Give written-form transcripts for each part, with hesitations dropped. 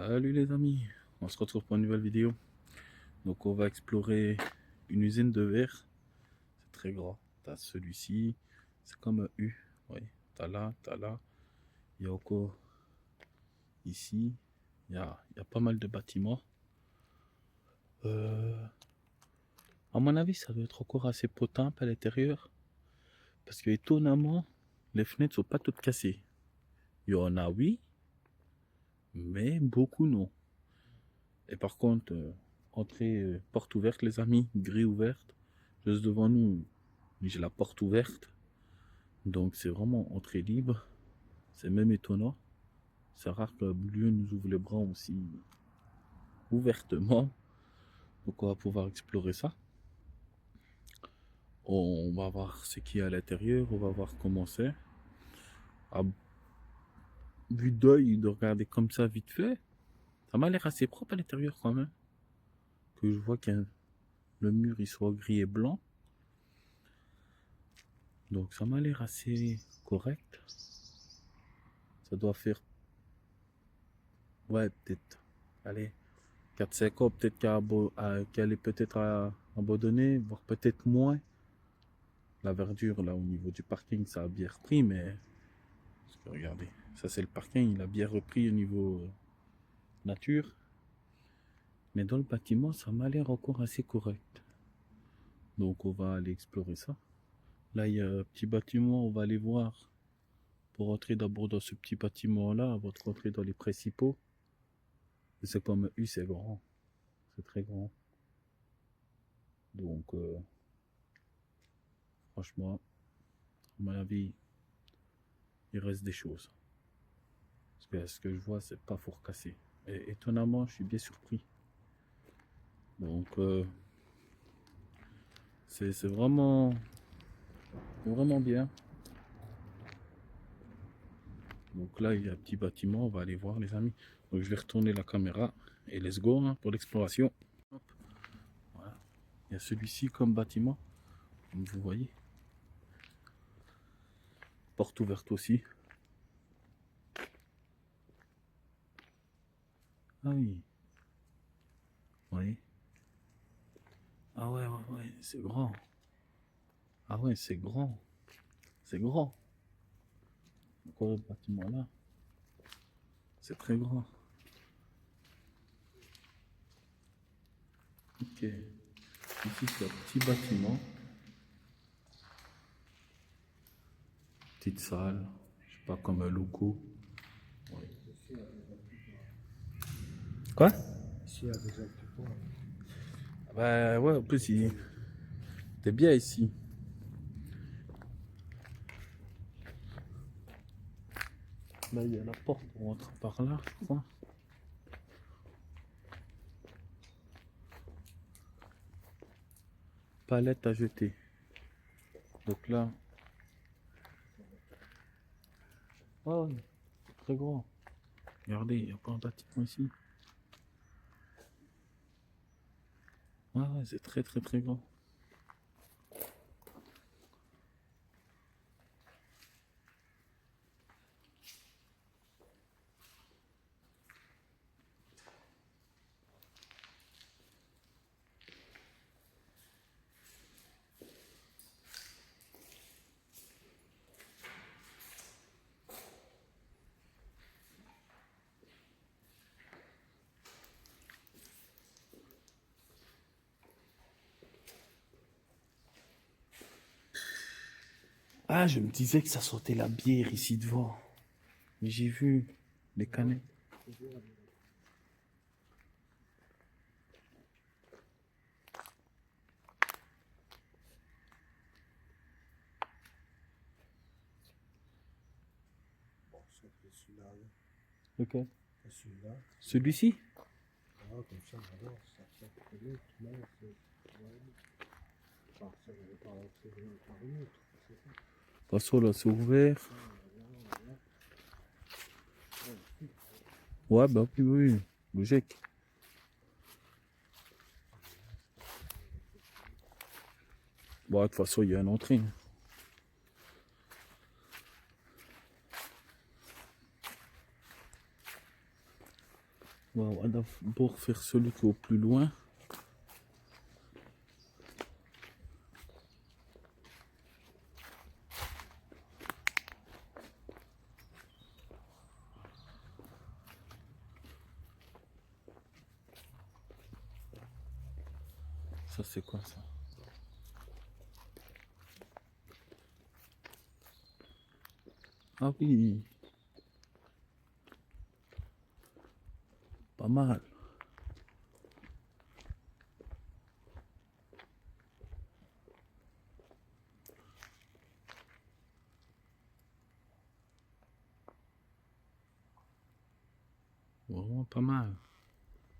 Salut les amis, on se retrouve pour une nouvelle vidéo. Donc on va explorer une usine de verre. C'est très grand. T'as celui-ci, c'est comme un U. Oui, t'as là, t'as là. Il y a encore ici. Il y a pas mal de bâtiments. À mon avis, ça doit être encore assez potent à l'intérieur. Parce que étonnamment, les fenêtres sont pas toutes cassées. Il y en a oui, mais beaucoup non. Et par contre, entrée porte ouverte les amis, grille ouverte. Juste devant nous, j'ai la porte ouverte. Donc c'est vraiment entrée libre. C'est même étonnant. C'est rare que Dieu nous ouvre les bras aussi ouvertement. Donc on va pouvoir explorer ça. On va voir ce qu'il y a à l'intérieur. On va voir comment c'est. À vue d'œil, de regarder comme ça vite fait, ça m'a l'air assez propre à l'intérieur quand même. Que je vois que le mur il soit gris et blanc. Donc ça m'a l'air assez correct. Ça doit faire, ouais, peut-être, allez, 4-5 ans, peut-être qu'elle est peut-être abandonnée, voire peut-être moins. La verdure, là, au niveau du parking, ça a bien repris, mais, parce que regardez, ça c'est le parking, il a bien repris au niveau nature. Mais dans le bâtiment, ça m'a l'air encore assez correct. Donc on va aller explorer ça. Là, il y a un petit bâtiment, on va aller voir pour entrer d'abord dans ce petit bâtiment-là, avant de rentrer dans les principaux. C'est comme un U, c'est grand. C'est très grand. Donc, franchement, à mon avis, il reste des choses. Parce que ce que je vois, c'est pas fort cassé. Et étonnamment, je suis bien surpris. Donc, c'est vraiment bien. Donc là, il y a un petit bâtiment, on va aller voir les amis. Donc je vais retourner la caméra et let's go hein, pour l'exploration. Voilà. Il y a celui-ci comme bâtiment, comme vous voyez. Porte ouverte aussi. Ah oui. Oui. Ah ouais, ouais, ouais, c'est grand. Ah ouais, c'est grand. C'est grand. Encore le bâtiment là. C'est très grand. Ok. Ici, c'est un petit bâtiment. Petite salle. Je sais pas, comme un loco. Ouais. Quoi? Ici, il y a des occupants. Bah ouais, en plus, t'es bien ici. Là, il y a la porte, on rentre par là, je crois. Palette à jeter. Donc là, oh, c'est très grand. Regardez, il y a pas un bâtiment ici. Ouais, ouais, c'est très très très grand. Ah, je me disais que ça sentait la bière ici devant. Mais j'ai vu les canettes. Bon, ça fait celui-là. Lequel? Celui-là. Celui-ci? Voilà, comme ça, alors, ça fait que l'autre, là, c'est. Ouais. Enfin, ça ne va pas rentrer par une autre. C'est ça. De toute façon, là, c'est ouvert. Ouais, bah oui, oui, logique. Bon, de toute façon, il y a une entrée. On va d'abord faire celui qui est au plus loin. Ça c'est quoi ça? Ah oui. Pas mal. Vraiment pas mal.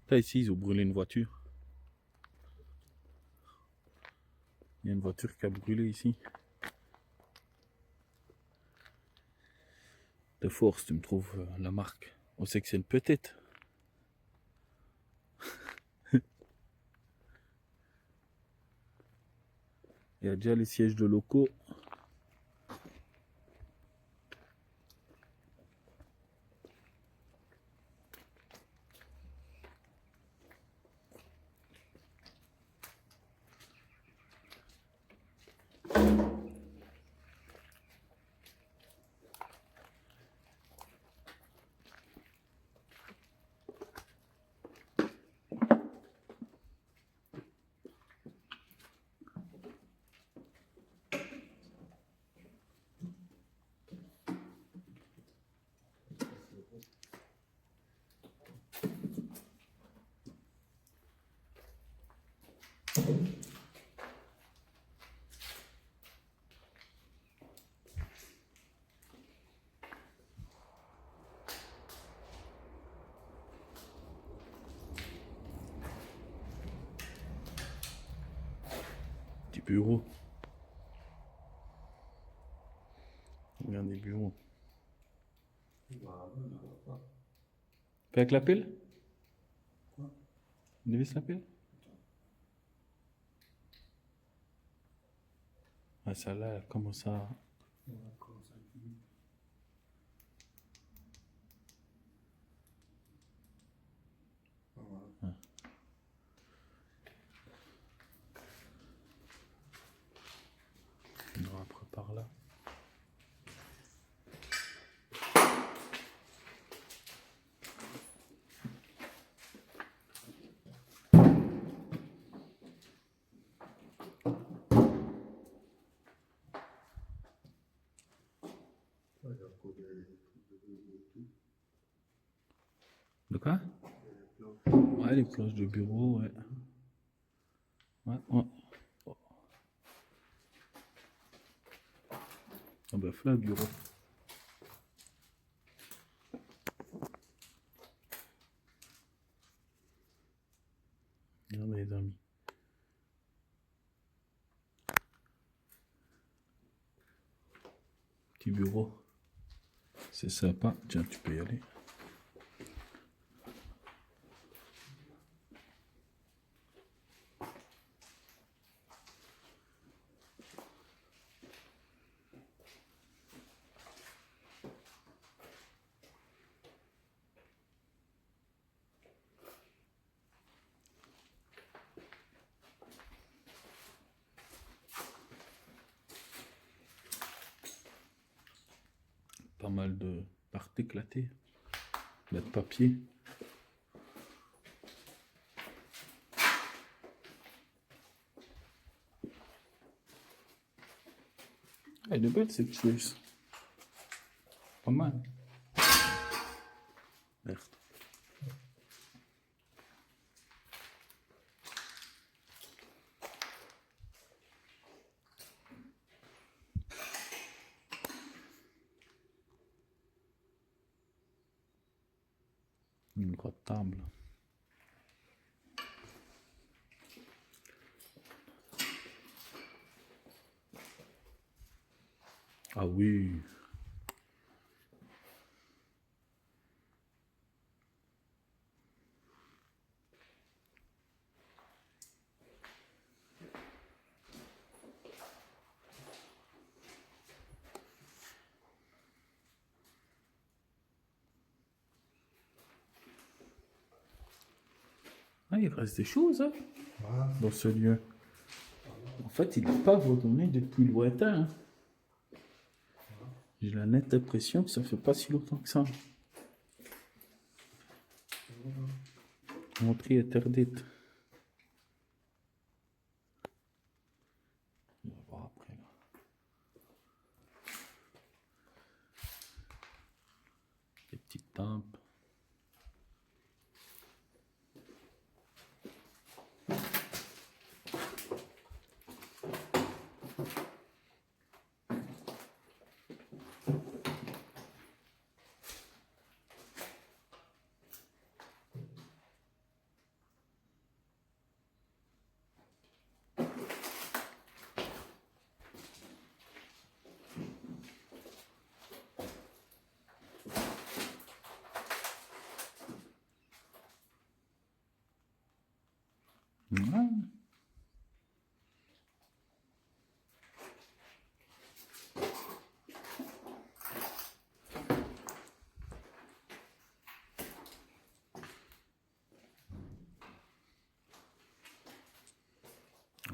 Là ici ils ont brûlé une voiture. Il y a une voiture qui a brûlé ici. De force, tu me trouves la marque. On sait que c'est une petite. Il y a déjà les sièges de locaux. Petit bureau. Regarde les bureaux. Fais avec la pile? Dévisse la pile? Ah, celle-là, elle commence à... On aura après par là. De quoi? Ouais, les planches de bureau, ouais. Ouais, ouais. Ah bah, là, le bureau. Regarde les amis. Petit bureau. C'est sympa. Tiens, tu peux y aller. Pas mal de parties éclatées. De papier. Elle est belle cette chaise. Pas mal. Merde. Une grosse table. Ah oui. Ah, il reste des choses hein, Voilà. dans ce lieu. En fait, il n'est pas abandonné depuis lointain. Hein. J'ai la nette impression que ça fait pas si longtemps que ça. Entrée interdite. On va voir après là. Les petites tampes. Ouais.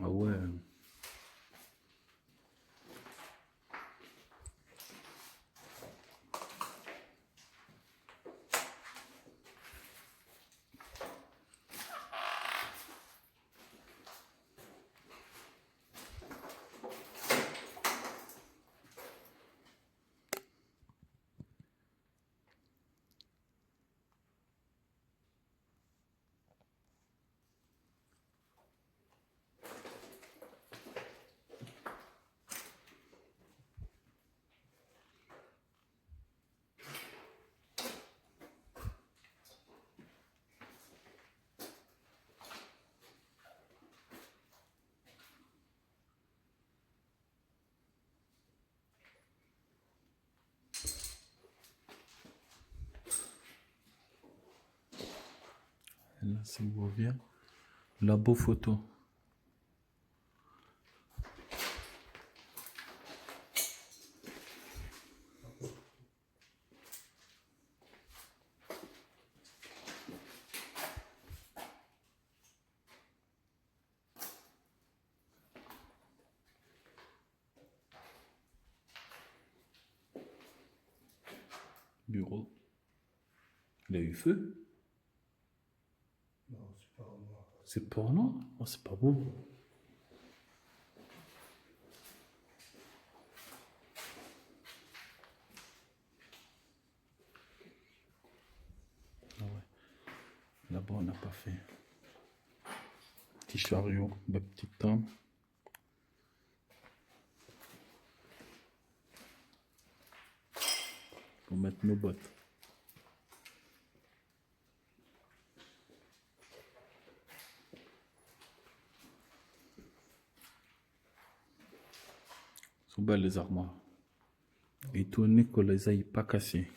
Ah ouais. Et là, si vous voyez, labo photo. Bureau. Il a eu feu. Non, c'est pas moi. C'est porno. Oh, c'est pas beau. Ah ouais. Là-bas, on n'a pas fait. Petit chariot, ma petite table. Pour mettre nos bottes. Sont belles les armoires. Étonné qu'on les aille pas cassées.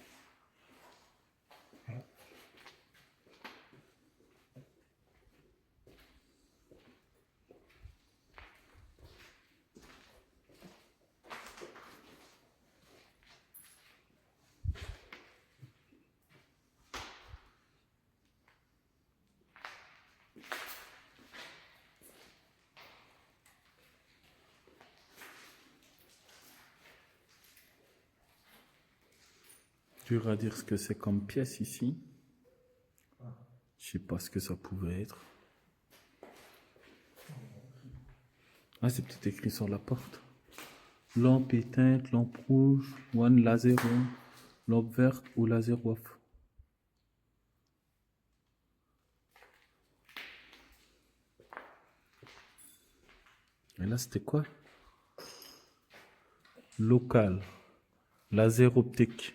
Dur à dire ce que c'est comme pièce ici. Je sais pas ce que ça pouvait être. Ah, c'est peut-être écrit sur la porte. Lampe éteinte, lampe rouge, one laser on, lampe verte ou laser off. Et là, c'était quoi? Local, laser optique.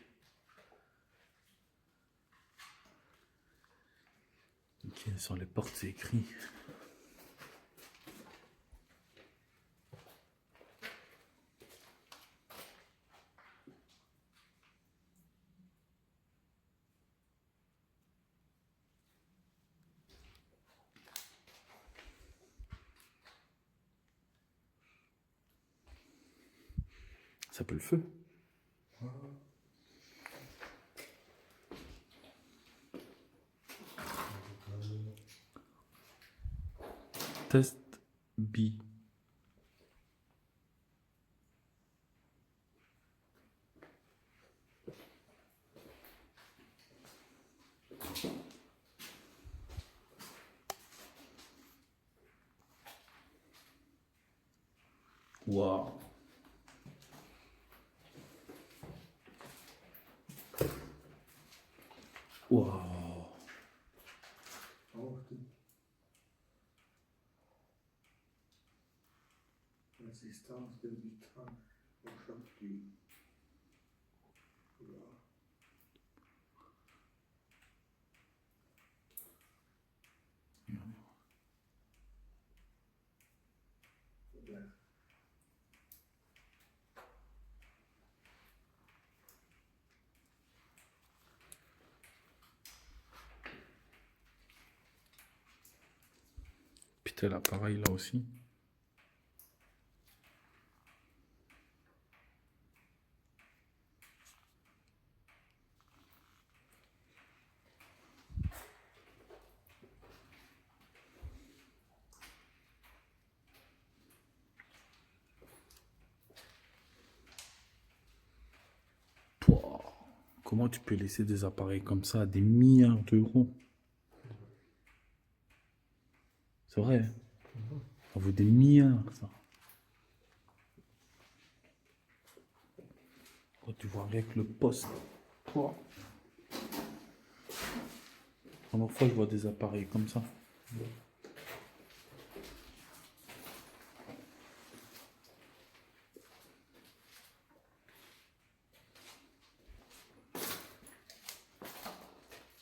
Ok, sur les portes, c'est écrit. Ça peut le feu. Test B. Waouh. Waouh. L'assistance débutant au choc du couloir. Putain, l'appareil là aussi. Pouah. Comment tu peux laisser des appareils comme ça à des milliards d'euros? C'est vrai, hein. Ça vaut des milliards, ça. Quand tu vois avec le poste. Pouah. Première fois que je vois des appareils comme ça.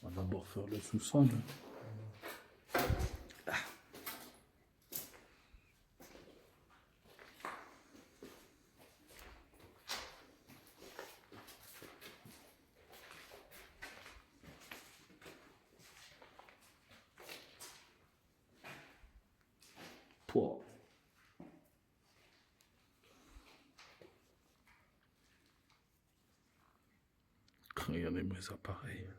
On va d'abord faire le sous-sol. Pouah. Regardez mes appareils.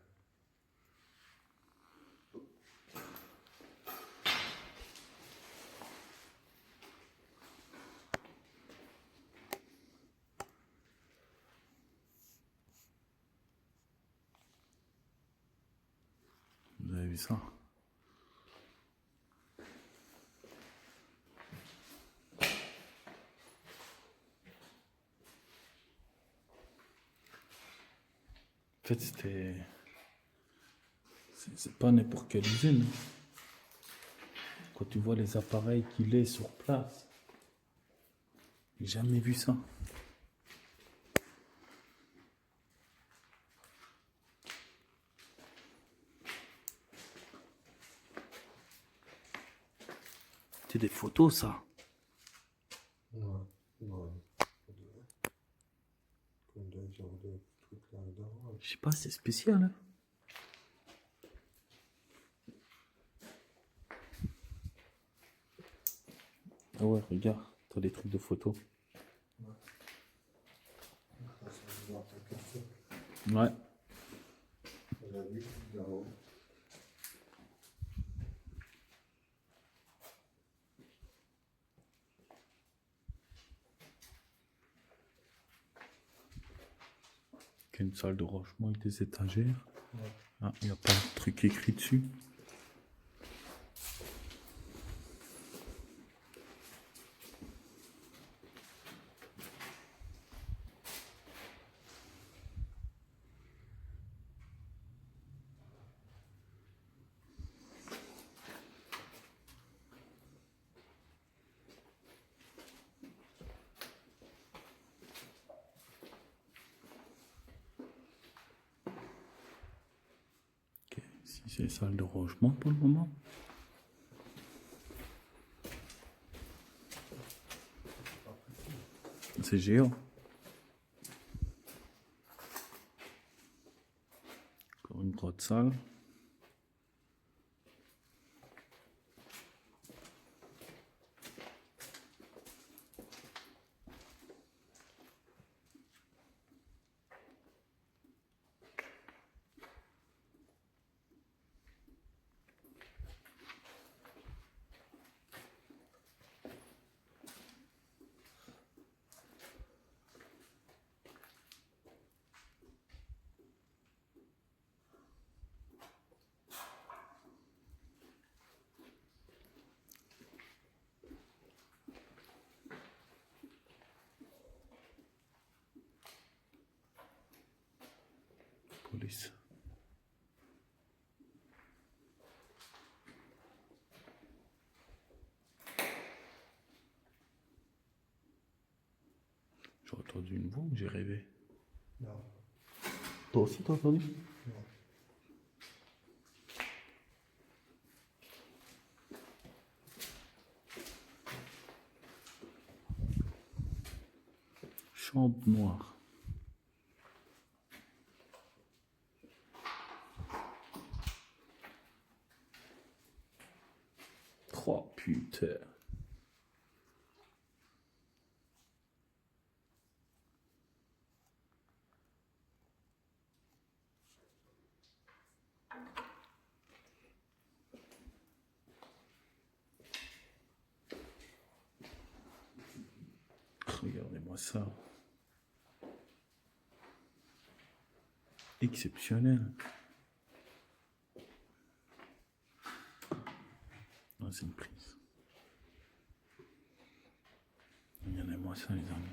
Vous avez vu ça? En fait, c'était... C'est pas n'importe quelle usine. Quand tu vois les appareils qu'il est sur place, j'ai jamais vu ça. C'est des photos, ça. Ouais, ouais. Comme des genres de trucs là-dedans. Je sais pas, c'est spécial, hein. Ah ouais, regarde, t'as des trucs de photos. Ça se voit un café. Ouais. La nuit, là-haut. Il y a une salle de rangement avec des étagères. Ouais. Ah, il n'y a pas de truc écrit dessus. Ok, ici c'est salle de rangement pour le moment. C'est géant. Encore une grosse salle. Boys. J'ai entendu une voix ou j'ai rêvé? Non. Toi aussi t'as entendu? Non. Chambre noire. Oh putain. Regardez-moi ça. Exceptionnel. Ah, c'est une prise. Regardez-moi ça, les amis.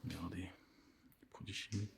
Regardez, les produits chimiques.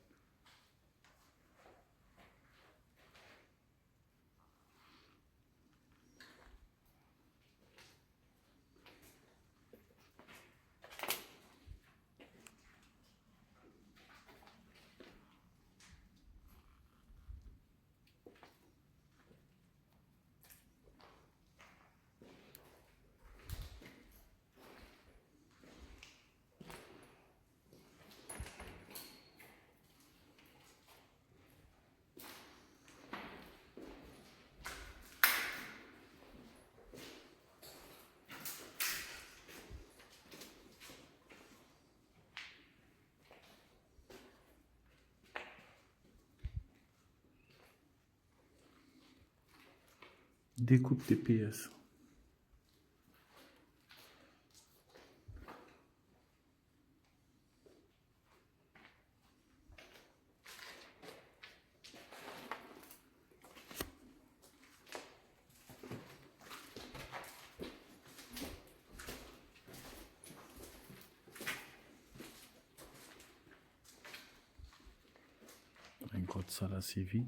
Découpe TPS. Un gros de ça là, c'est vide.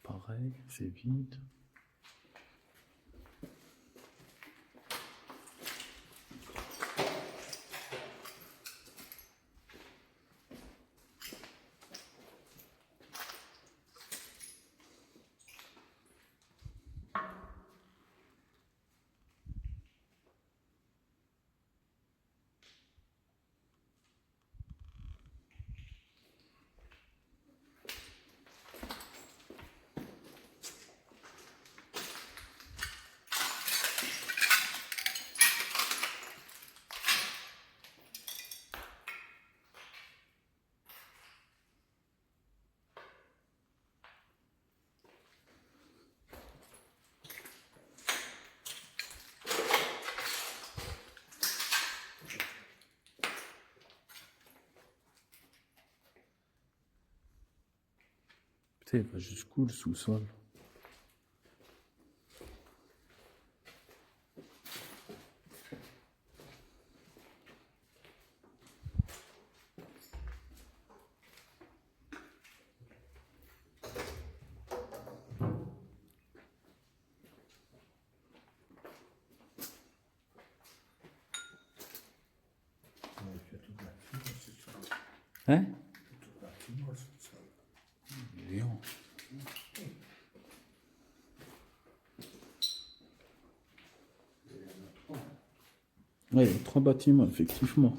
Pareil, c'est vide. Putain, il va jusqu'où le sous-sol? Ouais, il fait tout bâtiment, c'est ça. Hein? Tout bâtiment, c'est ça. Lyon. Il y en a trois. Ouais, il y a 3 bâtiments, effectivement.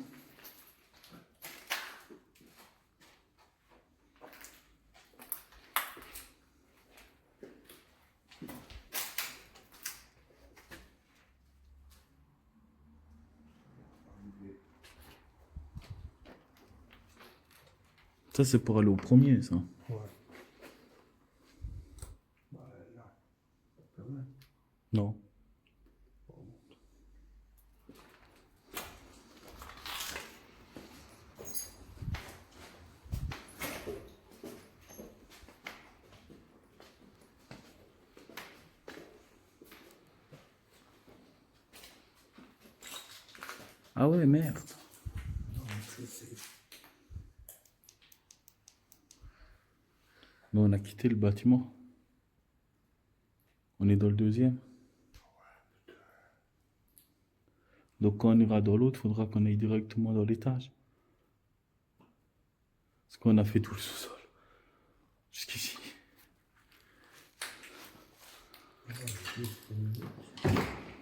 Ça, c'est pour aller au premier, ça. Ouais. Bah, là, quand même. Non. Ah ouais, merde. Non, mais c'est... Mais on a quitté le bâtiment. On est dans le deuxième. Donc quand on ira dans l'autre, il faudra qu'on aille directement dans l'étage. Parce qu'on a fait tout le sous-sol. Jusqu'ici.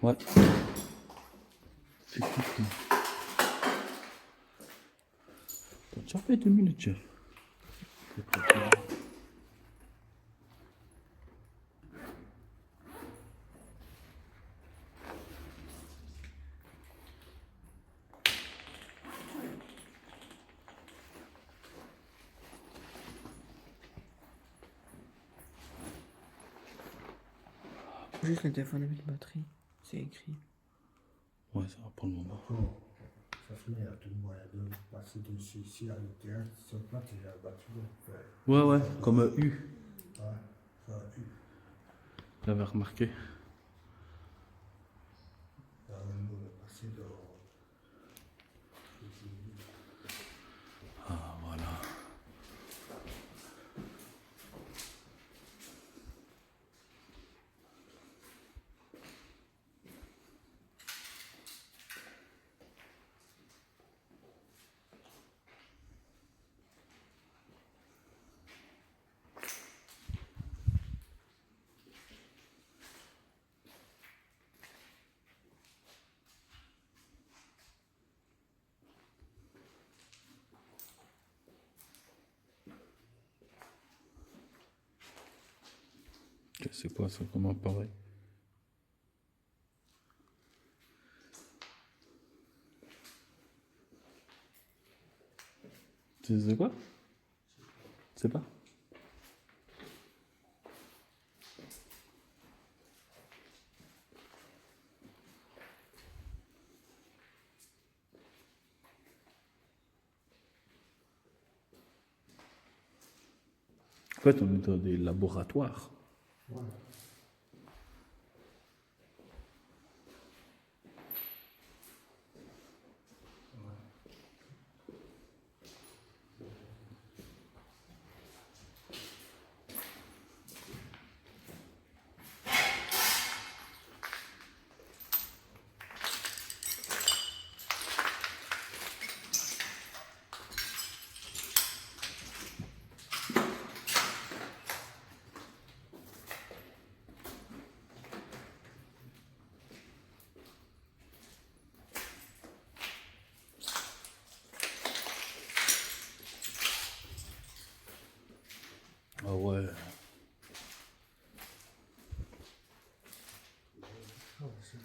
Ouais. C'est tout. T'as déjà fait 2 minutes, chef. Juste le téléphone avec la batterie, c'est écrit. Ouais, ça va pour le moment. Bon, ça se met, il y a tout le moyen de passer dessus ici à l'intérieur. Ça pas qu'il y a un bâtiment. Ouais, ouais, comme un U. Ouais, ça a pu. J'avais remarqué. Là, même nous, on est passé dans... Ah, voilà. C'est quoi ça comme appareil? C'est quoi? C'est pas? En fait, on est dans des laboratoires. Ouais. Ah ouais. Ah, c'est...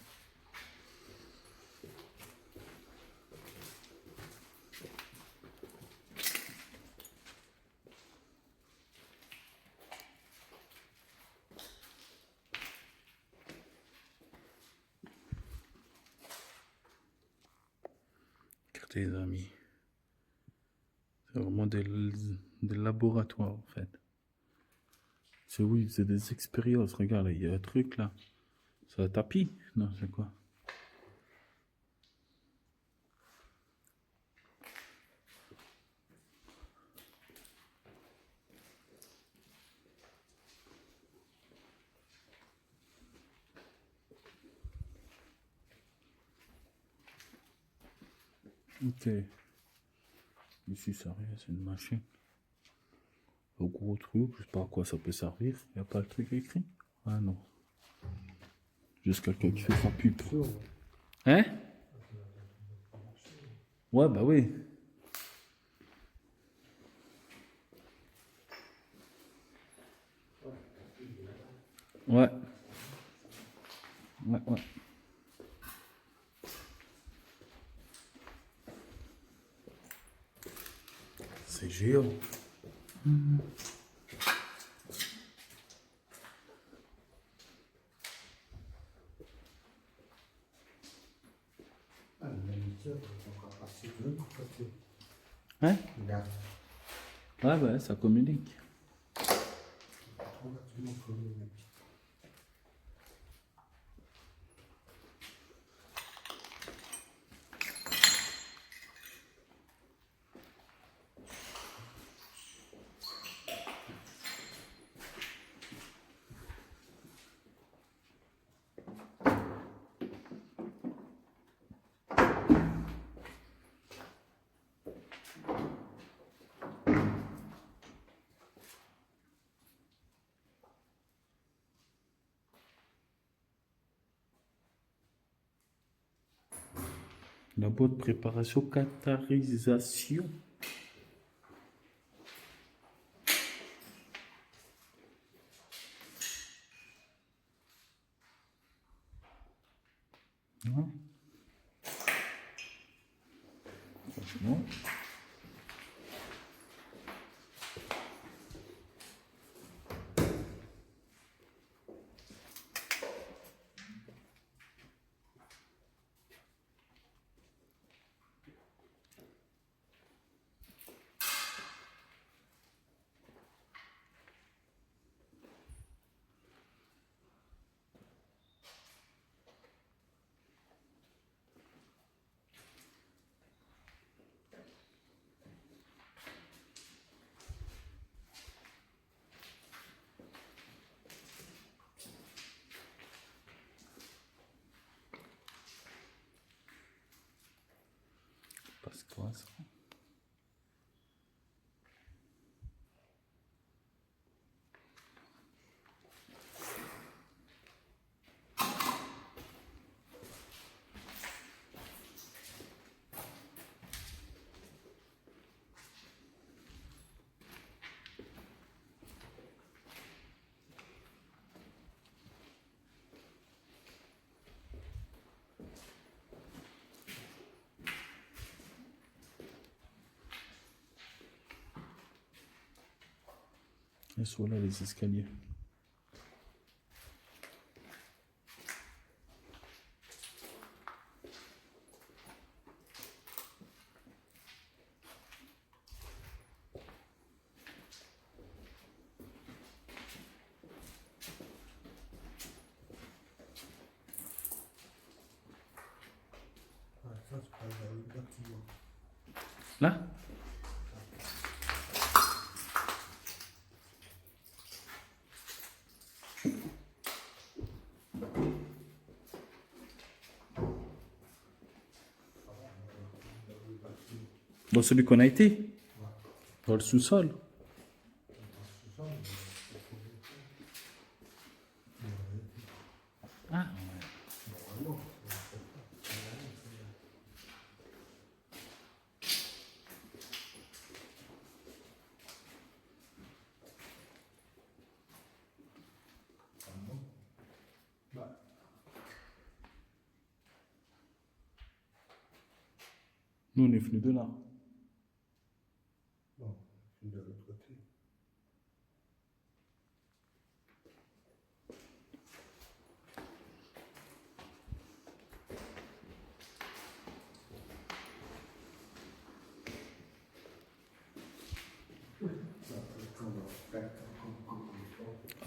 Écoutez, les amis. C'est vraiment des laboratoires, en fait. C'est oui, c'est des expériences. Regarde, il y a un truc là. C'est un tapis? Non, c'est quoi? Ok. Ici, ça rien, c'est une machine. Le gros truc, je sais pas à quoi ça peut servir. Il n'y a pas le truc écrit? Ah non. Juste quelqu'un qui fait sa pub. Sûr, ouais. Hein? Ouais, bah oui. Ouais. Ouais, ouais. C'est géant. Ah, le moniteur, on va passer de l'autre côté. Hein? Regarde. Ouais, bah ça communique. On va tout le monde communiquer. Labo de préparation, catharisation. Non. Franchement. Passe quoi ça? Et sont là les escaliers. Ouais, ça, c'est pas le bâtiment. Là? Dans celui qu'on a été? Dans le sous-sol? Ah ouais. Nous on est venus de là. Non, c'est de l'autre côté.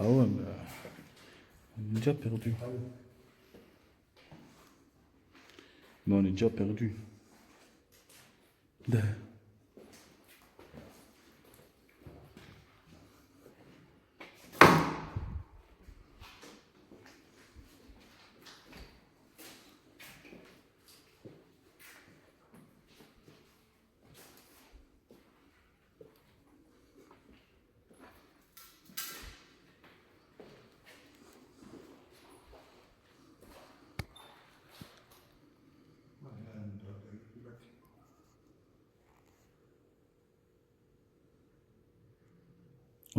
Ah ouais, mais on est déjà perdu. Mais on est déjà perdu.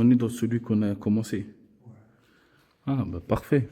On est dans celui qu'on a commencé. Ah bah parfait.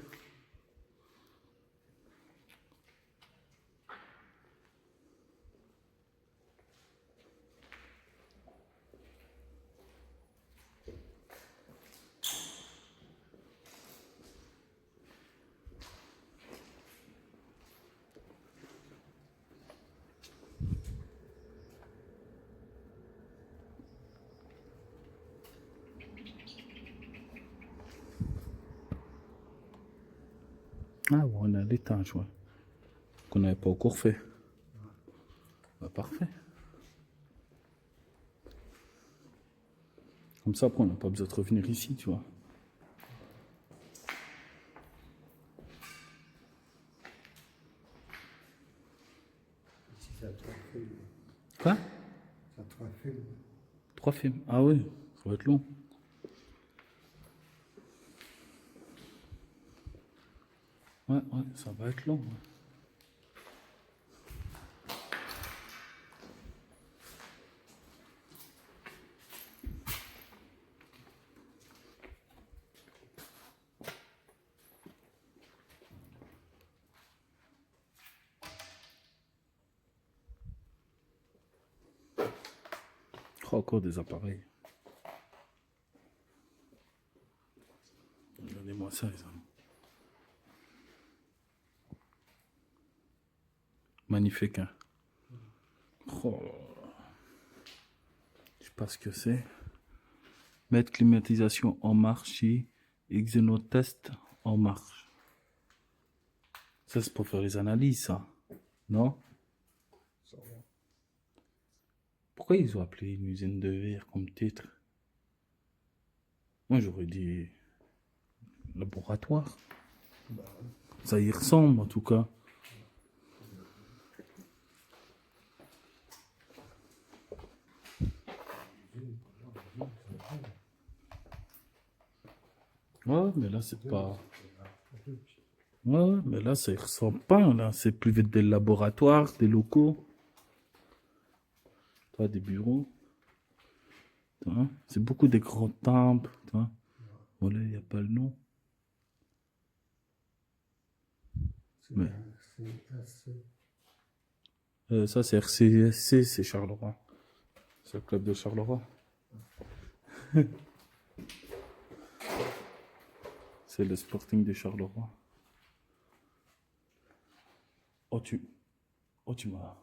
Ah ouais, on a l'étage, ouais. Qu'on n'avait pas encore fait. Bah parfait. Comme ça, après, on n'a pas besoin de revenir ici, tu vois. Ici, ça a 3 films. Quoi? Ça a 3 films. 3 films. Ah oui, ça va être long. Ouais, ça va être long. Ouais. Oh, encore des appareils. Regardez-moi ça, les amis. Magnifique, hein. Oh. Je sais pas ce que c'est. Mettre climatisation en marche et Xenotest en marche. Ça, c'est pour faire les analyses, ça. Non? Ça va. Pourquoi ils ont appelé une usine de verre comme titre? Moi, j'aurais dit laboratoire. Bah, Ça y ressemble, en tout cas. Ouais, mais là, c'est pas... Ouais, mais là, ça y ressemble pas, là. C'est plus vite des laboratoires, des locaux. Toi, des bureaux. Tu vois, c'est beaucoup des grands temples. Tu vois. Bon, là, il n'y a pas le nom. Mais- ça, c'est RCSC, c'est Charleroi. C'est le club de Charleroi. C'est le Sporting de Charleroi. Oh, tu m'as...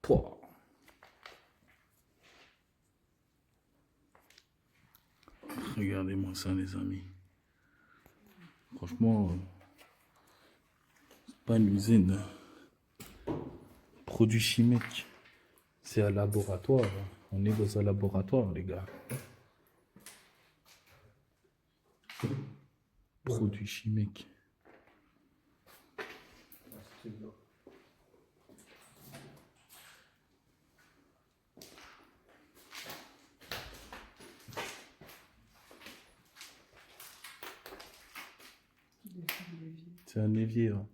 Pouah. Regardez-moi ça, les amis. Franchement, c'est pas une usine. Produits chimiques. C'est un laboratoire. On est dans un laboratoire, les gars. Produits chimiques. C'est un évier. Hein.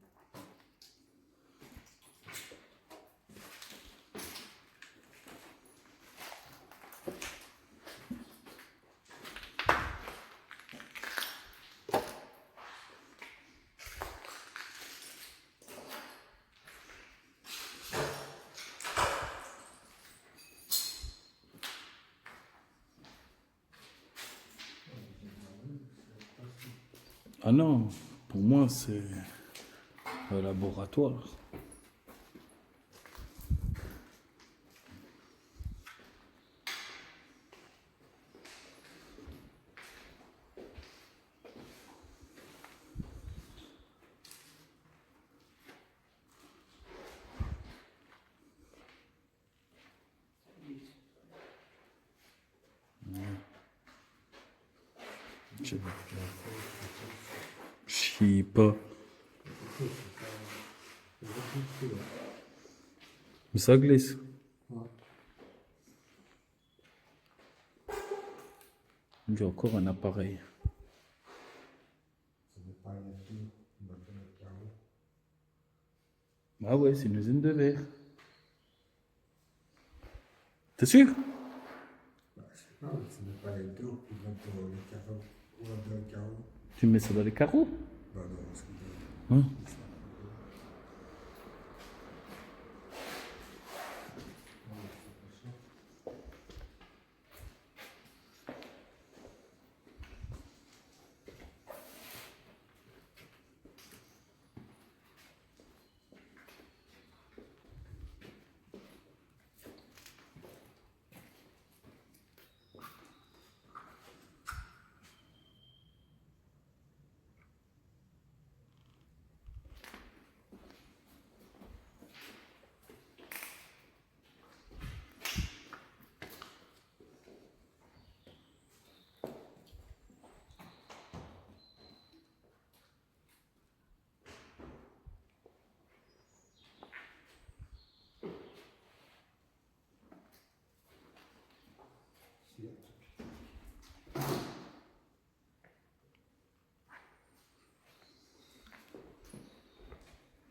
Ah non, pour moi, c'est un laboratoire. Je sais pas. Mais ça glisse. Il y a encore un appareil. Ah ouais, c'est une usine de verre. T'es sûr? Non, ce n'est pas les deux qui vont dans les carreaux. Ou dans les carreaux. Tu mets ça dans les carreaux? Bah non, c'est Hein?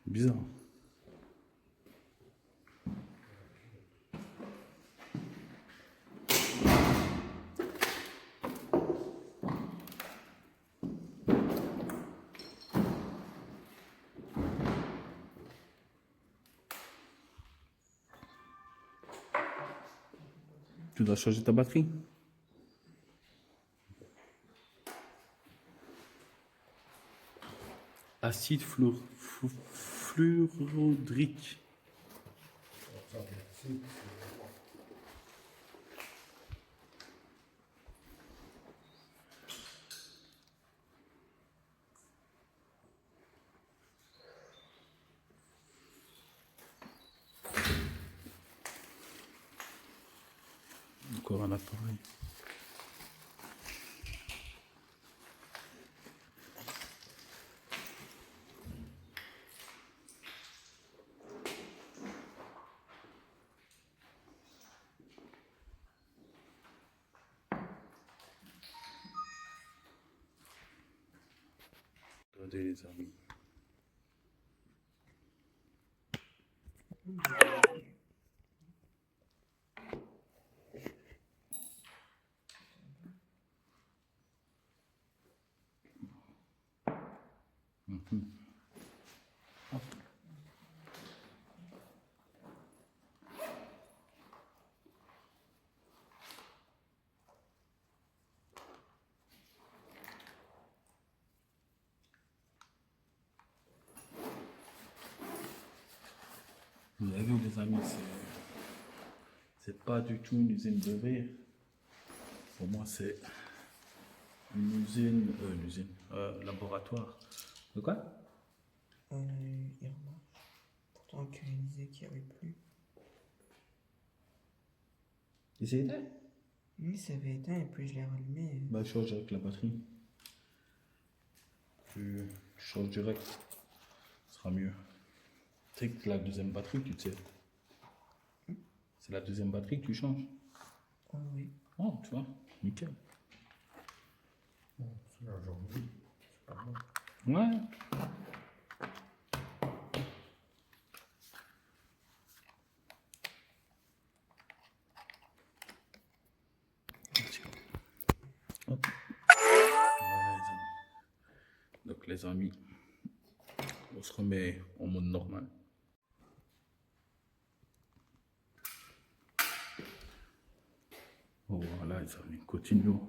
Bizarre. Tu dois changer ta batterie. Acide fluorhydrique. Ça, c'est- Encore un appareil. Regardez les amis. Vous avez vu les amis, c'est pas du tout une usine de verre. Pour moi c'est une laboratoire. De quoi? Il remarche. Pourtant, Kevin disait qu'il n'y avait plus. Et c'est éteint? Oui, ça avait éteint et puis je l'ai rallumé. Bah change avec la batterie. Tu changes direct. Ce sera mieux. C'est que la deuxième batterie, tu sais. C'est la deuxième batterie que tu changes. Oh oui. Oh, tu vois, nickel. Bon, c'est la journée. C'est pas mal. Ouais. Hop. Voilà, les amis. Donc les amis, on se remet en mode normal. Oh, voilà les amis, continuons.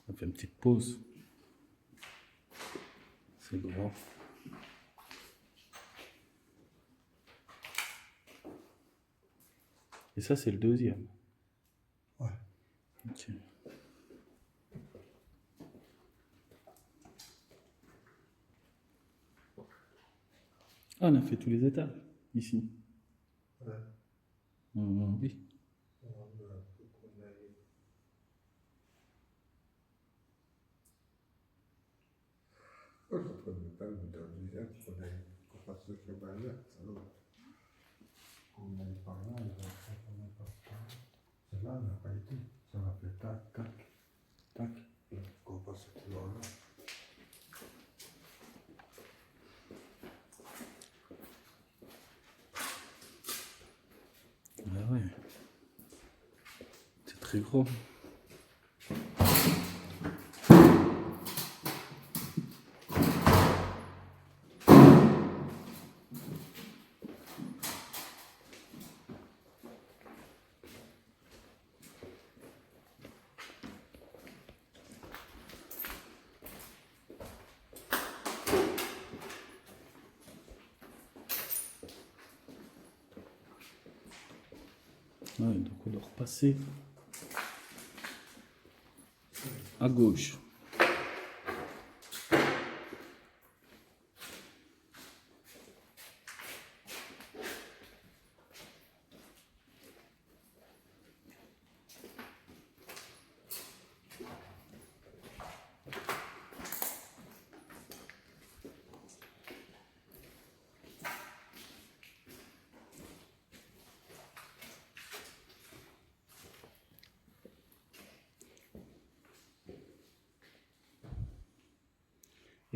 On fait une petite pause. C'est grand. Et ça, c'est le deuxième. Ouais. Ok. Ah, on a fait tous les étages, ici. Ouais. Oui. Ça peut me permettre de dire qu'on fasse ce cheval-là. On n'aille par là, et après on passe par là. Celle-là n'a pas été. Ça m'a fait tac, tac, tac. Qu'on passe ce couloir-là. Ah ouais. C'est très gros. Ouais, donc on doit repasser à gauche.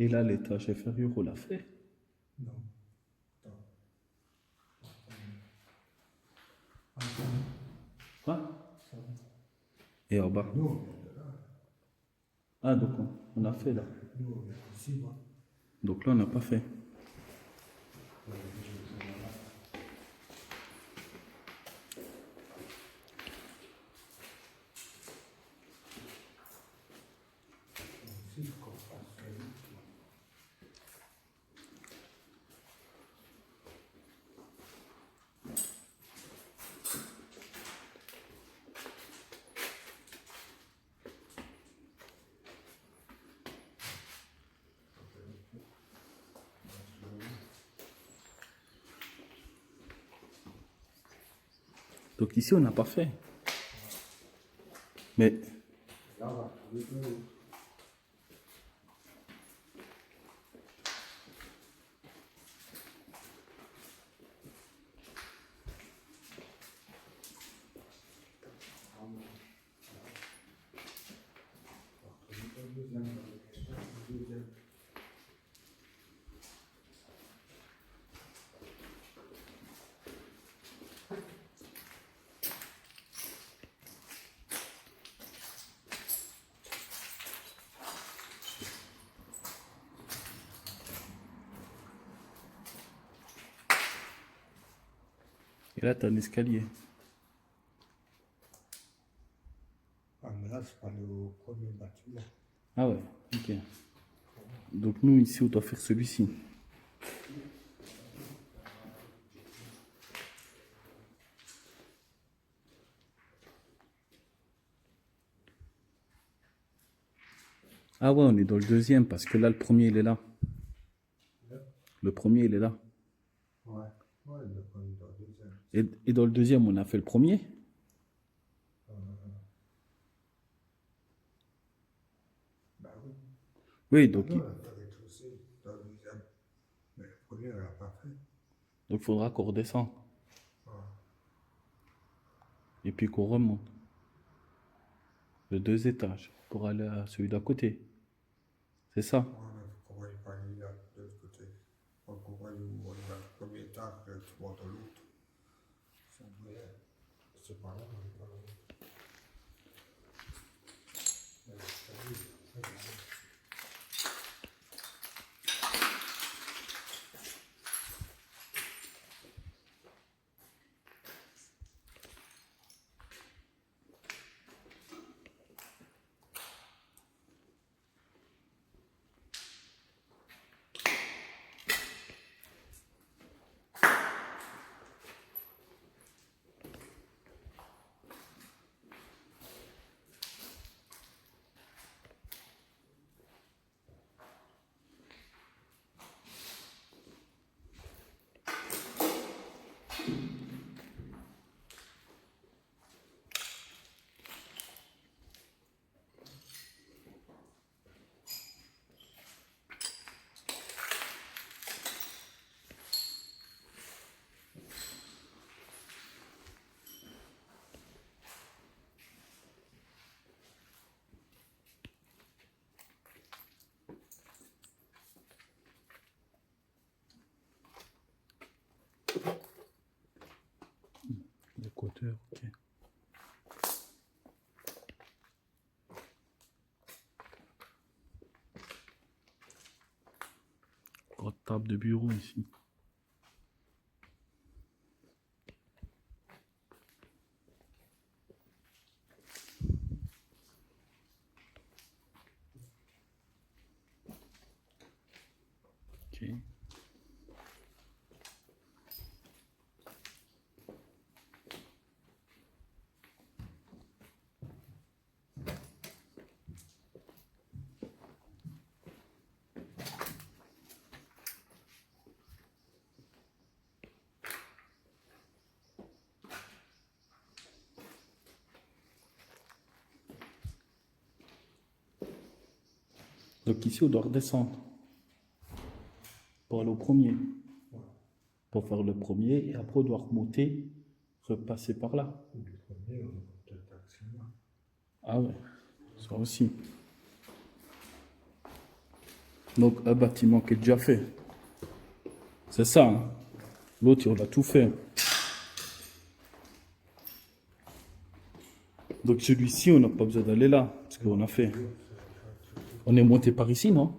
Et là, l'étage inférieur, on l'a fait. Non. Attends. Quoi? Et en bas. Nous, on vient de là. Ah, donc on a fait là. Nous, on vient d'ici, moi. Donc là, on n'a pas fait. Donc ici, on n'a pas fait. Mais Là, on va trouver deux. et là, tu as un escalier. Ah, mais là, c'est pas le premier bâtiment. Ah ouais, ok. Donc nous, ici, on doit faire celui-ci. Ah ouais, on est dans le deuxième, parce que là, le premier, il est là. Le premier, il est là. Ouais, ouais, le premier dans le deuxième. Et dans le deuxième, on a fait le premier. Bah oui. Oui, donc Non, on a fait rez-de-chaussée dans le deuxième. Mais le premier, on l'a pas fait. il faudra qu'on redescende. Ouais. Et puis qu'on remonte. De 2 étages pour aller à celui d'à côté. C'est ça. Ouais, mais faut qu'on voie pas aller là, de l'autre côté. Faut qu'on voie où on va le premier étage, puis tu montes à l'autre. C'est vrai. C'est pas là, on est pas là. Mais l'escalier, c'est très bien. Le côté, ok. Grande table de bureau ici. Ok. Donc ici, on doit redescendre pour aller au premier. Pour faire le premier, et après, on doit remonter, repasser par là. Le premier, on va peut-être accélérer. Ah ouais, ça aussi. Donc un bâtiment qui est déjà fait. C'est ça, hein. L'autre, on a tout fait. Donc celui-ci, on n'a pas besoin d'aller là, parce qu'on a fait. On est monté par ici, non?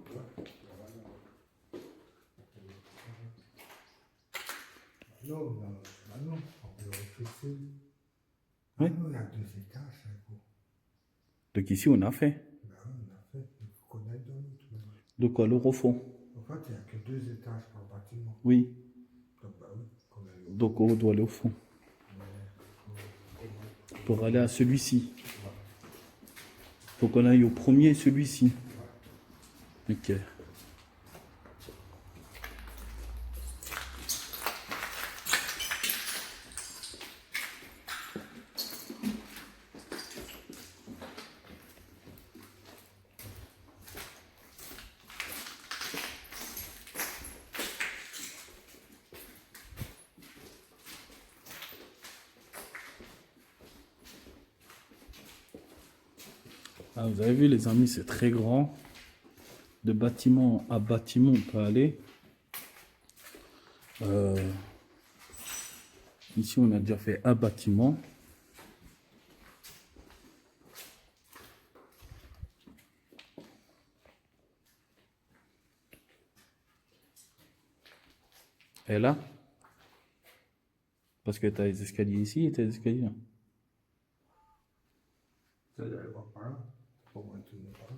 Non, non, on peut réfléchir. Oui. Ah non, il y a 2 étages, ça vaut. Donc ici, on a fait. Ben oui, on a fait. Il faut qu'on aille dans l'autre maintenant. Donc alors au fond. En fait, il n'y a que 2 étages par bâtiment. Oui. Donc, bah oui, qu'on aille au Donc on doit aller au fond. Pour aller à celui-ci. Faut qu'on aille au premier, celui-ci. Ok. Ah, vous avez vu, les amis, c'est très grand. De bâtiment à bâtiment, on peut aller. Ici, on a déjà fait un bâtiment. Et là, parce que tu as les escaliers ici et tu as les escaliers là. Ça, j'allais voir par là. Pour moi, tout le monde par là.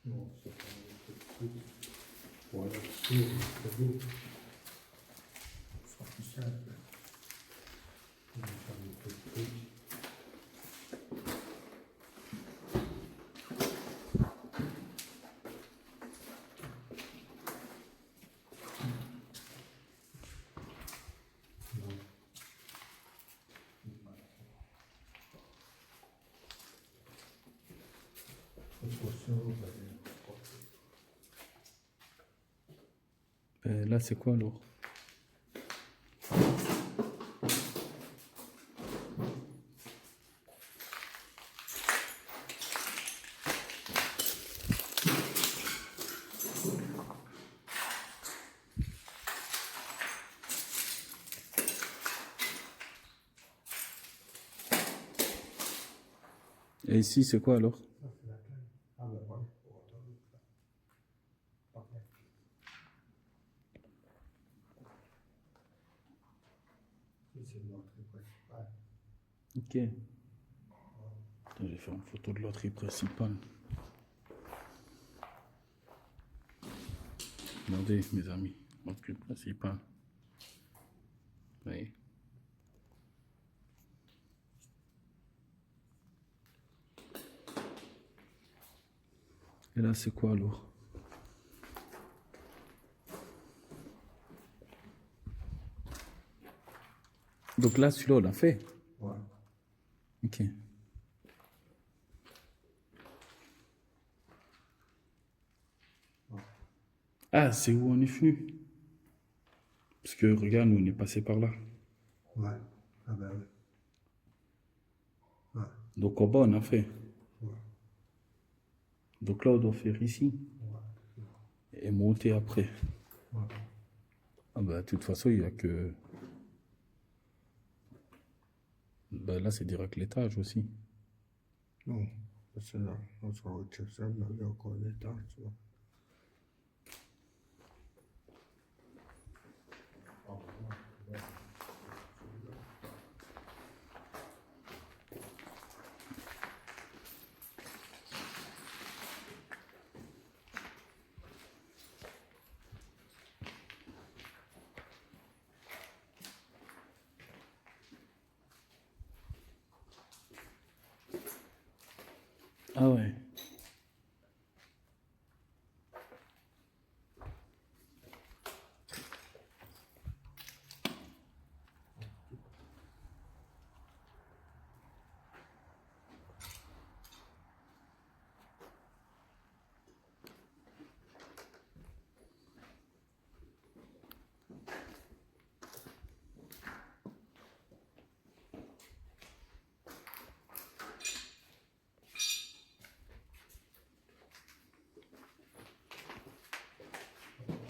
Non, c'est pas un truc. Voilà, c'est beau. Ce sera plus simple. On va faire un peu de trucs. Là, c'est quoi alors? Et ici, c'est quoi alors? Ça, c'est la clé. Ah, ben voilà, pour attendre. Parfait. Ça, c'est l'entrée principale. Ok. Attends, je vais faire une photo de l'entrée principale. Regardez, mes amis, l'entrée principale. Vous voyez? Et là, c'est quoi alors? Donc là, celui-là, on l'a fait. Ouais. Ok. Ah, c'est où on est venu? Parce que regarde, nous, on est passé par là. Ouais. Ah ben oui. Ouais. Donc en bas, on a fait. Ouais. Donc là, on doit faire ici. Ouais. Et monter après. Ouais. Ah bah, de toute façon, il n'y a que... Bah, là, c'est direct l'étage aussi. Non, c'est là. On sera au Chelsea, là, il y a encore des temps, tu vois. Ah ouais.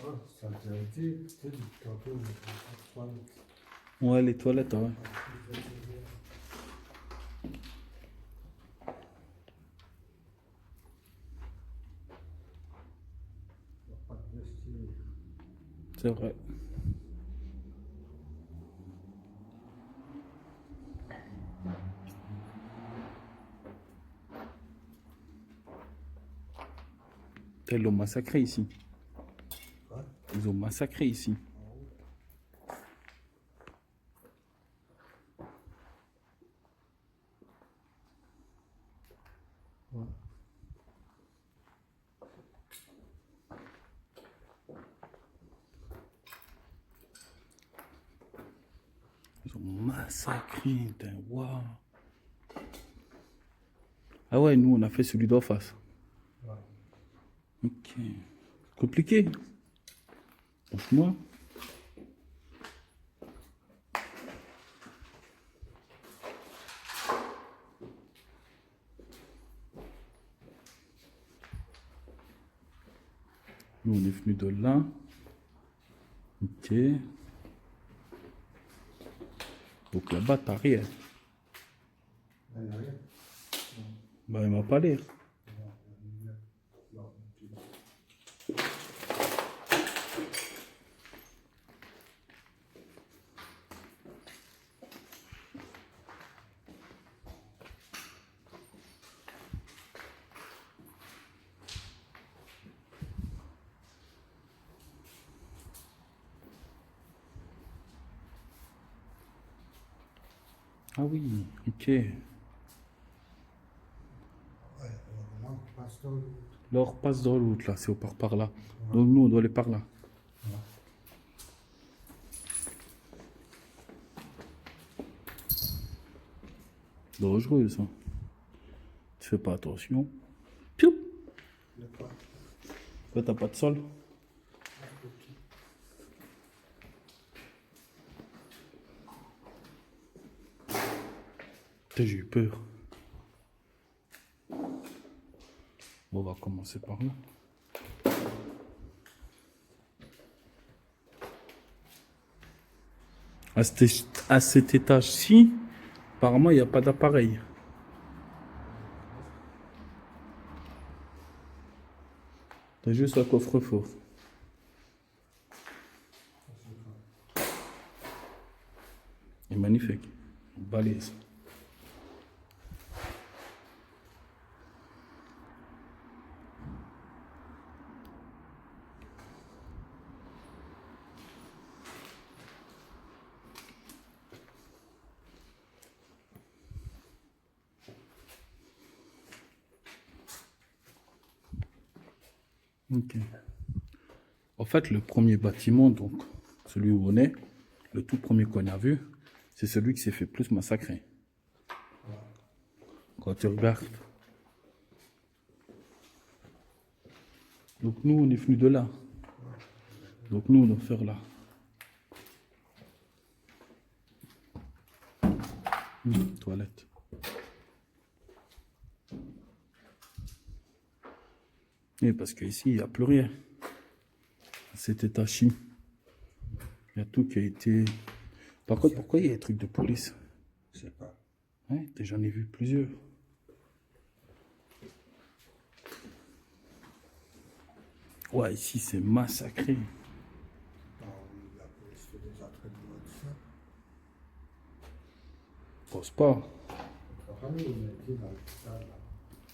Ah, ça t'a dit, tu sais, tantôt, on a pas Ouais, les toilettes, ouais. de vestiaire. C'est vrai. Ils l'ont massacré ici. Ouais. Ils ont massacré ici. Ouais. Ils ont massacré. Waouh. Ah Ah ouais, nous, on a fait celui d'en face. Ouais. Ok. Compliqué. Franchement. Nous, on est venu de là. Ok. Donc là-bas, t'as rien. Il n'y a rien. Bah, il m'a pas l'air. Non. Ah oui, ok. Ouais, là, on passe dans l'autre. Là, on repasse dans l'autre, là, si on part par là. Ouais. Donc nous, on doit aller par là. Ouais. Dangereux, ça. Tu fais pas attention. Piou! Il y a pas. Là, t'as pas de sol. Putain, j'ai eu peur. Bon, on va commencer par là. À cet étage-ci, apparemment, il n'y a pas d'appareil. T'as juste un coffre-fort. Il est magnifique. Balèze. Ok. En fait, le premier bâtiment, donc celui où on est, le tout premier qu'on a vu, c'est celui qui s'est fait plus massacrer. Quand tu regardes. Donc nous, on est venu de là. Donc nous, on doit faire là. Toilette. Et parce qu'ici, il n'y a plus rien. Cet étage-ci. Il y a tout qui a été... Par contre, pourquoi il y a des trucs de police? Je sais pas. Ouais, j'en ai vu plusieurs. Ouais, ici, c'est massacré. Non, oui, la police fait des entraînements de ça. Je pense pas. Enfin, nous, on a été dans le stade,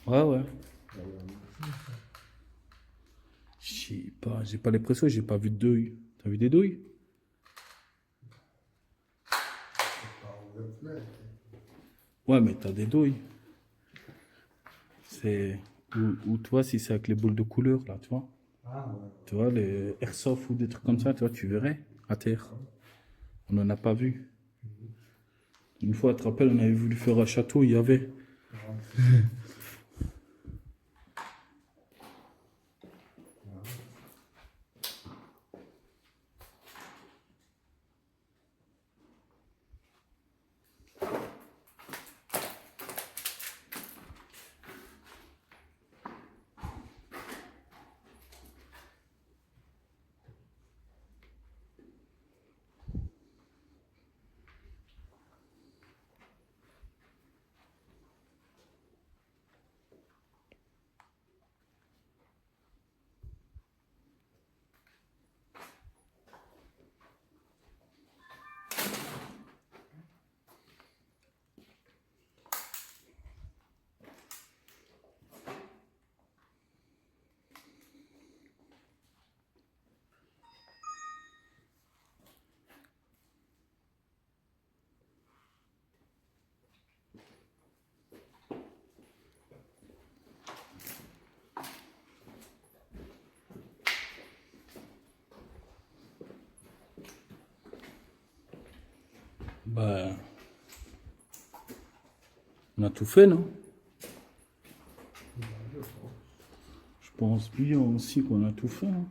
là. Ouais, ouais. Il y a eu un meeting, ça. Je sais pas, j'ai pas l'impression, j'ai pas vu de douilles. T'as vu des douilles? C'est pas où le plaît. Ouais, mais t'as des douilles. C'est... Ou toi, si c'est avec les boules de couleur, là, tu vois? Ah, ouais. Tu vois, les airsoft ou des trucs comme ça, tu vois, tu verrais à terre. On n'en a pas vu. Une fois, tu te rappelles, on avait voulu faire un château, il y avait. Bah, on a tout fait, non? pense bien aussi qu'on a tout fait, hein.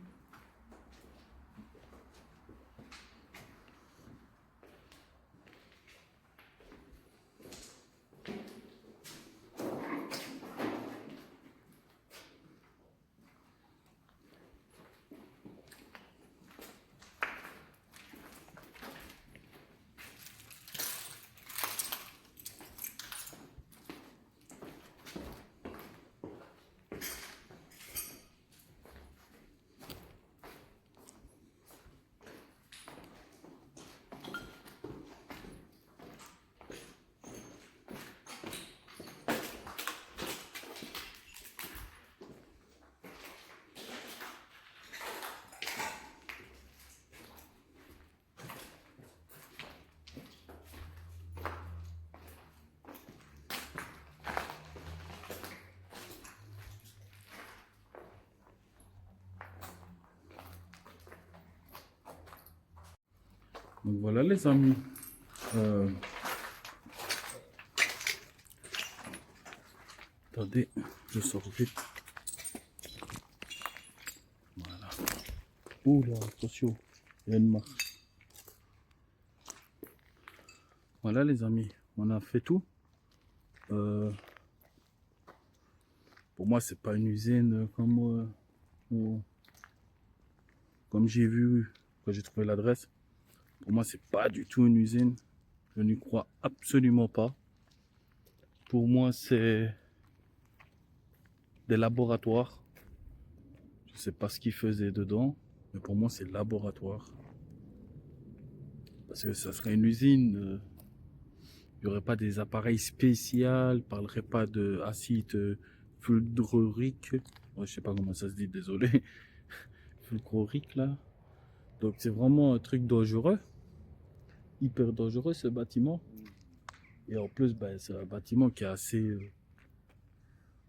Donc voilà les amis. Attendez, je sors vite. Voilà. Oula, attention, il y a une marche. Voilà les amis, on a fait tout. Pour moi, c'est pas une usine comme j'ai vu quand j'ai trouvé l'adresse. Pour moi, c'est pas du tout une usine. Je n'y crois absolument pas. Pour moi, c'est des laboratoires. Je sais pas ce qu'ils faisaient dedans, mais pour moi, c'est laboratoire. Parce que ça serait une usine. Il n'y aurait pas des appareils spéciaux, il parlerait pas d'acide fulgurique. Ouais, je sais pas comment ça se dit, désolé. Fulgurique là. Donc c'est vraiment un truc dangereux. Hyper dangereux ce bâtiment. Et en plus, ben, c'est un bâtiment qui est assez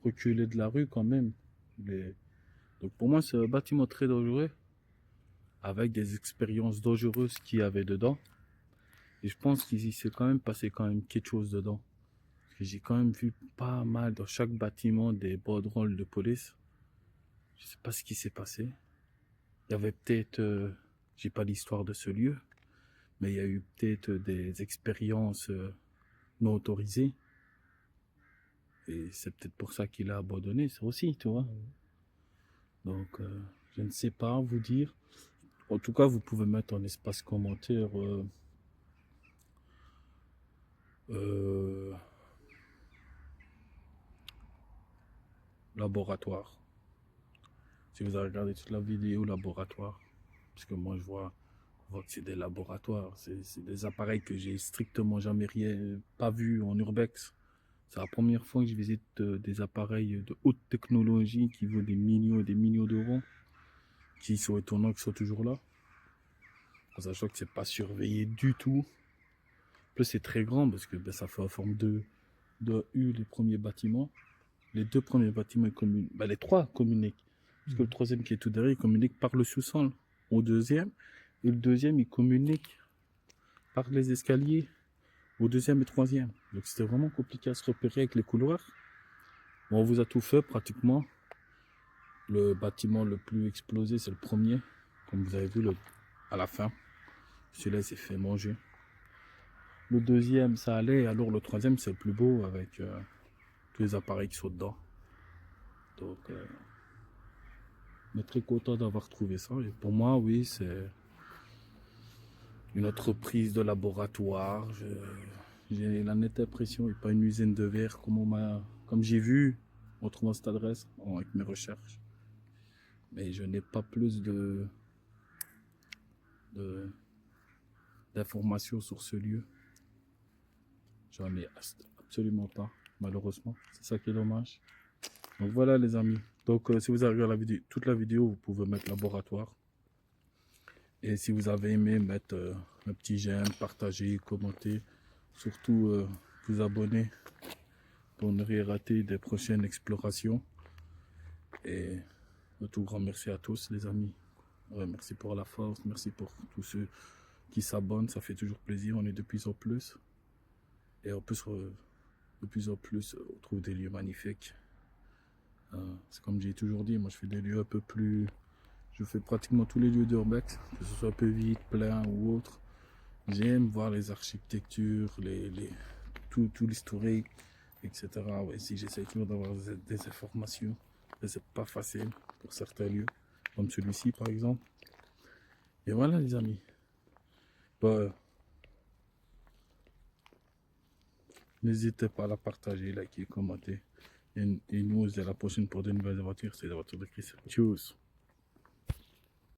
reculé de la rue quand même. Donc pour moi, c'est un bâtiment très dangereux. Avec des expériences dangereuses qu'il y avait dedans. Et je pense qu'il s'est quand même passé quelque chose dedans. J'ai quand même vu pas mal dans chaque bâtiment des banderoles de police. Je sais pas ce qui s'est passé. Il y avait peut-être, j'ai pas l'histoire de ce lieu, mais il y a eu peut-être des expériences non autorisées. Et c'est peut-être pour ça qu'il a abandonné, ça aussi, tu vois. Donc, je ne sais pas vous dire. En tout cas, vous pouvez mettre en espace commentaire laboratoire. Si vous avez regardé toute la vidéo laboratoire, parce que moi je vois que c'est des laboratoires, c'est des appareils que j'ai strictement jamais pas vu en urbex. C'est la première fois que je visite des appareils de haute technologie qui vaut des millions et des millions d'euros, qui sont étonnants qu'ils soient toujours là, en sachant que c'est pas surveillé du tout. En plus c'est très grand parce que ben, ça fait en forme de U les premiers bâtiments. Les deux premiers bâtiments communiquent, ben, les trois communiquent. Parce que le troisième qui est tout derrière, il communique par le sous-sol au deuxième. Et le deuxième, il communique par les escaliers au deuxième et troisième. Donc c'était vraiment compliqué à se repérer avec les couloirs. Bon, on vous a tout fait pratiquement. Le bâtiment le plus explosé, c'est le premier. Comme vous avez vu à la fin. Celui-là, il s'est fait manger. Le deuxième, ça allait. Alors le troisième, c'est le plus beau avec tous les appareils qui sont dedans. Donc... on est très content d'avoir trouvé ça. Et pour moi, oui, c'est une entreprise de laboratoire. J'ai la nette impression, et pas une usine de verre comme j'ai vu en trouvant cette adresse avec mes recherches. Mais je n'ai pas plus d'informations sur ce lieu. J'en ai absolument pas, malheureusement. C'est ça qui est dommage. Donc voilà les amis. Donc si vous avez regardé toute la vidéo, vous pouvez mettre laboratoire. Et si vous avez aimé, mettre un petit j'aime, partager, commenter. Surtout vous abonner pour ne rien rater des prochaines explorations. Et un tout grand merci à tous les amis. Ouais, merci pour la force, merci pour tous ceux qui s'abonnent, ça fait toujours plaisir, on est de plus en plus. Et en plus, de plus en plus, on trouve des lieux magnifiques C'est comme j'ai toujours dit, moi je fais des lieux un peu plus... Je fais pratiquement tous les lieux d'urbex, que ce soit un peu vide, plein ou autre. J'aime voir les architectures, tout l'historique, etc. Ouais, si j'essaie toujours d'avoir des informations, mais c'est pas facile pour certains lieux, comme celui-ci par exemple. Et voilà les amis. Bah, n'hésitez pas à la partager, liker, commenter. Et nous, on se dit à la prochaine pour de nouvelles aventures. C'est les aventures de Chris. Tchuss.